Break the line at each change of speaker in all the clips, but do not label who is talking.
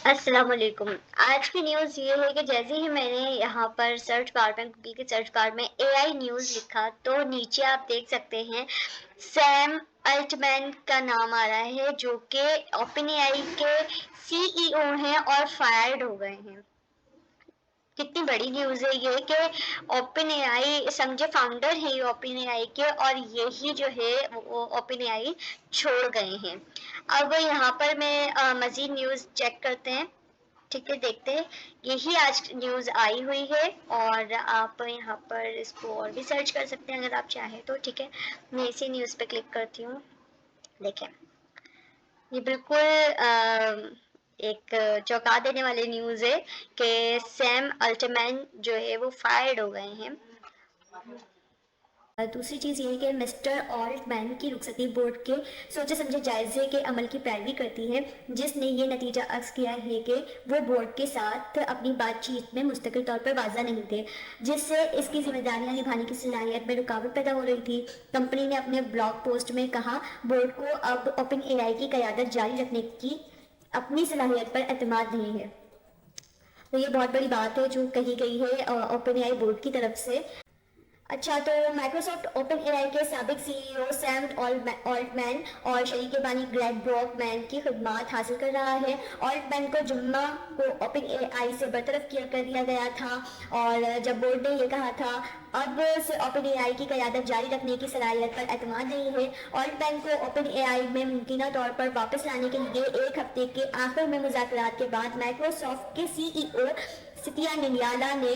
السلام علیکم۔ آج کی نیوز یہ ہے کہ جیسے ہی میں نے یہاں پر سرچ بار میں گوگل کے سرچ بار میں اے آئی نیوز لکھا تو نیچے آپ دیکھ سکتے ہیں سیم الٹمین کا نام آ رہا ہے جو کہ اوپن اے آئی کے سی ای او ہیں اور فائرڈ ہو گئے ہیں۔ کتنی بڑی نیوز ہے یہ کہ اوپن اے آئی سمجھے فاؤنڈر ہیں یہ اوپن اے آئی کے، اور یہی جو ہے وہ اوپن اے آئی چھوڑ گئے ہیں۔ اب یہاں پر میں مزید نیوز چیک کرتے ہیں، ٹھیک ہے، دیکھتے ہیں۔ یہی آج نیوز آئی ہوئی ہے اور آپ یہاں پر اس کو اور بھی سرچ کر سکتے ہیں اگر آپ چاہیں تو، ٹھیک ہے۔ میں اسی نیوز پہ کلک کرتی ہوں، دیکھیں یہ بالکل ایک چونکا دینے والی نیوز ہے کہ سیم الٹمین جو ہے وہ فائرڈ ہو گئے ہیں۔ دوسری چیز یہ ہے کہ مسٹر آلٹ مین کی رخصتی بورڈ کے سوچے سمجھے جائزے کے عمل کی پیروی کرتی ہے، جس نے یہ نتیجہ اخذ کیا ہے کہ وہ بورڈ کے ساتھ اپنی بات چیت میں مستقل طور پر واضح نہیں تھے، جس سے اس کی ذمہ داریاں نبھانے کی صلاحیت میں رکاوٹ پیدا ہو رہی تھی۔ کمپنی نے اپنے بلاگ پوسٹ میں کہا، بورڈ کو اب اوپن اے آئی کی قیادت جاری رکھنے کی اپنی صلاحیت پر اعتماد نہیں ہے۔ تو یہ بہت بڑی بات ہے جو کہی گئی ہے اوپن اے آئی بورڈ کی طرف سے۔ اچھا، تو مائیکروسافٹ اوپن اے آئی کے سابق سی ای او سیم آلٹ مین اور شریک بانی گریگ براک مین کی خدمات حاصل کر رہا ہے۔ آلٹ مین کو جمعہ کو اوپن اے آئی سے برطرف کر دیا گیا تھا، اور جب بورڈ نے یہ کہا تھا اب سے اوپن اے آئی کی قیادت جاری رکھنے کی صلاحیت پر اعتماد نہیں ہے۔ آلٹ مین کو اوپن اے آئی میں ممکنہ طور پر واپس لانے کے لیے ایک ہفتے کے آخر میں مذاکرات کے بعد مائیکروسافٹ کے سی ای او ستیا نڈیالا نے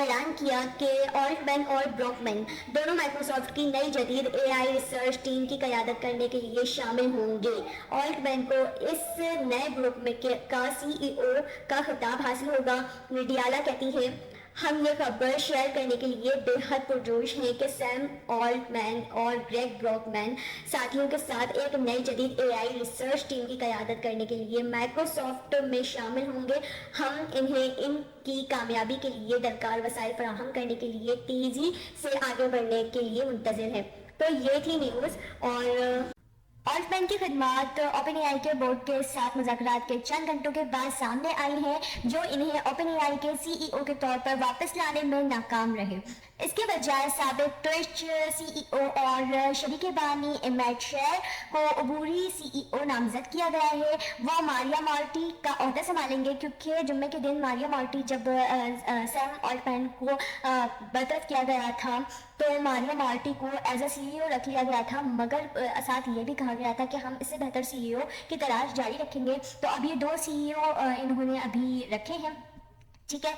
اعلان کیا کہ آلٹ مین اور براک مین دونوں مائیکروسافٹ کی نئی جدید اے آئی ریسرچ ٹیم کی قیادت کرنے کے لیے شامل ہوں گے۔ آلٹ مین کو اس نئے گروپ میں کا سی ای او کا خطاب حاصل ہوگا۔ نڈیالا کہتی ہے، ہم یہ خبر شیئر کرنے کے لیے بے حد پرجوش ہیں کہ سیم آلٹ مین اور گریگ براک مین ساتھیوں کے ساتھ ایک نئی جدید اے آئی ریسرچ ٹیم کی قیادت کرنے کے لیے مائیکروسافٹ میں شامل ہوں گے۔ ہم انہیں ان کی کامیابی کے لیے درکار وسائل فراہم کرنے کے لیے تیزی سے آگے بڑھنے کے لیے منتظر ہیں۔ تو یہ تھی نیوز، اور آلٹ مین کی خدمات اوپن اے آئی کے بورڈ کے ساتھ مذاکرات کے چند گھنٹوں کے بعد سامنے آئی ہیں، جو انہیں اوپن اے آئی کے سی ای او کے طور پر واپس لانے میں ناکام رہے۔ اس کے بجائے سابق ٹوئچ سی ای او اور شریک بانی میٹ شیر کو عبوری سی ای او نامزد کیا گیا ہے۔ وہ ماریا مارٹی کا عہدہ سنبھالیں گے، کیونکہ جمعے کے دن ماریا مارٹی جب سیم آلٹ مین کو برطرف کیا گیا تھا تو ماریا مارٹی کو ایز اے سی ای او رکھ لیا گیا تھا، مگر ساتھ یہ بھی کہا گیا تھا کہ ہم اس سے بہتر سی ای او کی تلاش جاری رکھیں گے۔ تو اب یہ دو سی ای او انہوں نے ابھی رکھے ہیں، ٹھیک ہے۔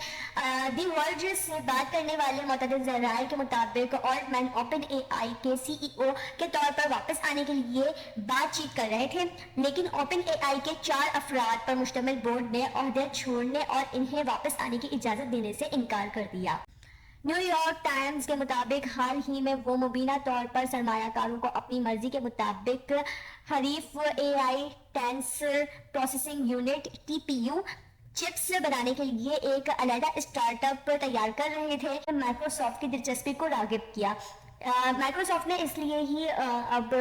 دی ورلڈ سے بات کرنے والے متعدد ذرائع کے مطابق آلٹ مین اوپن اے آئی کے سی ای او کے طور پر واپس آنے کے لیے بات چیت کر رہے تھے، لیکن اوپن اے آئی کے 4 افراد پر مشتمل بورڈ نے عہدے چھوڑنے اور انہیں واپس آنے کی اجازت دینے سے انکار کر دیا۔ نیو یارک ٹائمز کے مطابق حال ہی میں وہ مبینہ طور پر سرمایہ کاروں کو اپنی مرضی کے مطابق حریف A I tensor processing unit T P U chips بنانے کے لیے ایک علیحدہ اسٹارٹ اپ تیار کر رہے تھے، مائیکروسافٹ کی دلچسپی کو راغب کیا۔ مائیکروسافٹ نے اس لیے ہی اب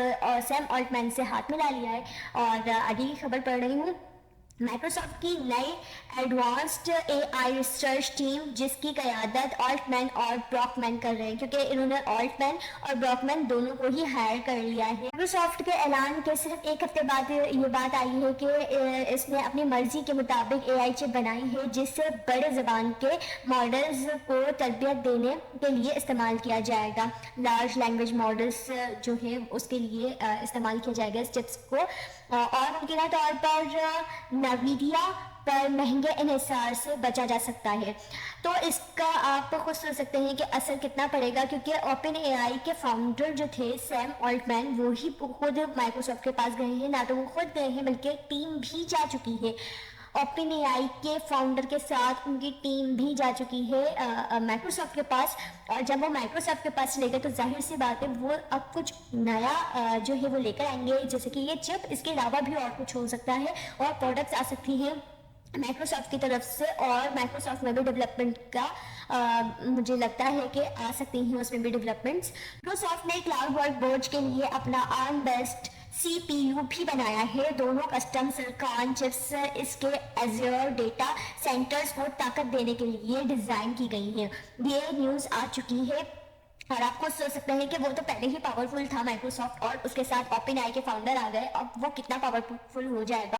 سیم آلٹ مین سے ہاتھ ملا لیا ہے، اور آگے کی خبر پڑھ رہی ہوں۔ مائیکروسافٹ کی نئی advanced a I research team, جس کی قیادت آلٹ مین اور براک مین کر رہے ہیں، کیونکہ انہوں نے آلٹ مین اور براک مین دونوں کو ہی ہائر کر لیا ہے۔ مائیکروسافٹ کے اعلان کے صرف ایک ہفتے بعد یہ بات آئی ہے کہ اس نے اپنی مرضی کے مطابق اے آئی چپ بنائی ہے، جس سے بڑے زبان کے ماڈلز کو تربیت دینے کے لیے استعمال کیا جائے گا۔ لارج لینگویج ماڈلز جو ہے اس کے لیے استعمال کیا جائے گا اس چپس کو، اور ممکنہ طور پر نویڈیا پر مہنگے انحصار سے بچا جا سکتا ہے۔ تو اس کا آپ خود سوچ سکتے ہیں کہ اثر کتنا پڑے گا، کیونکہ اوپن اے آئی کے فاؤنڈر جو تھے سیم آلٹ مین، وہی خود مائیکروسافٹ کے پاس گئے ہیں، نہ تو وہ خود گئے ہیں بلکہ ٹیم بھی جا چکی ہے۔ اوپن اے آئی کے فاؤنڈر کے ساتھ ان کی ٹیم بھی جا چکی ہے مائیکروسافٹ کے پاس، اور جب وہ مائیکروسافٹ کے پاس لے گئے تو ظاہر سی بات ہے وہ اب کچھ نیا جو ہے وہ لے کر آئیں گے، جیسے کہ یہ چپ، اس کے علاوہ بھی اور کچھ ہو سکتا ہے، اور پروڈکٹس آ سکتی ہیں مائیکروسافٹ کی طرف سے، اور مائیکروسافٹ میں بھی ڈیولپمنٹ کا مجھے لگتا ہے کہ آ سکتی ہیں اس میں بھی ڈیولپمنٹس۔ مائیکروسافٹ نے کلاؤڈ ورک بورڈ کے لیے اپنا آرم بیسڈ CPU بھی بنایا ہے. دونوں کسٹم سلیکان چپس اس کے ایزیور ڈیٹا سینٹرز کو طاقت دینے کے لیے ڈیزائن کی گئی ہیں. یہ نیوز آ چکی ہے اور آپ خود سوچ سکتے ہیں کہ وہ تو پہلے ہی پاورفل تھا مائکروسافٹ، اور اس کے ساتھ اوپن آئی کے فاؤنڈر آ گئے، اب وہ کتنا پاورفل ہو جائے گا.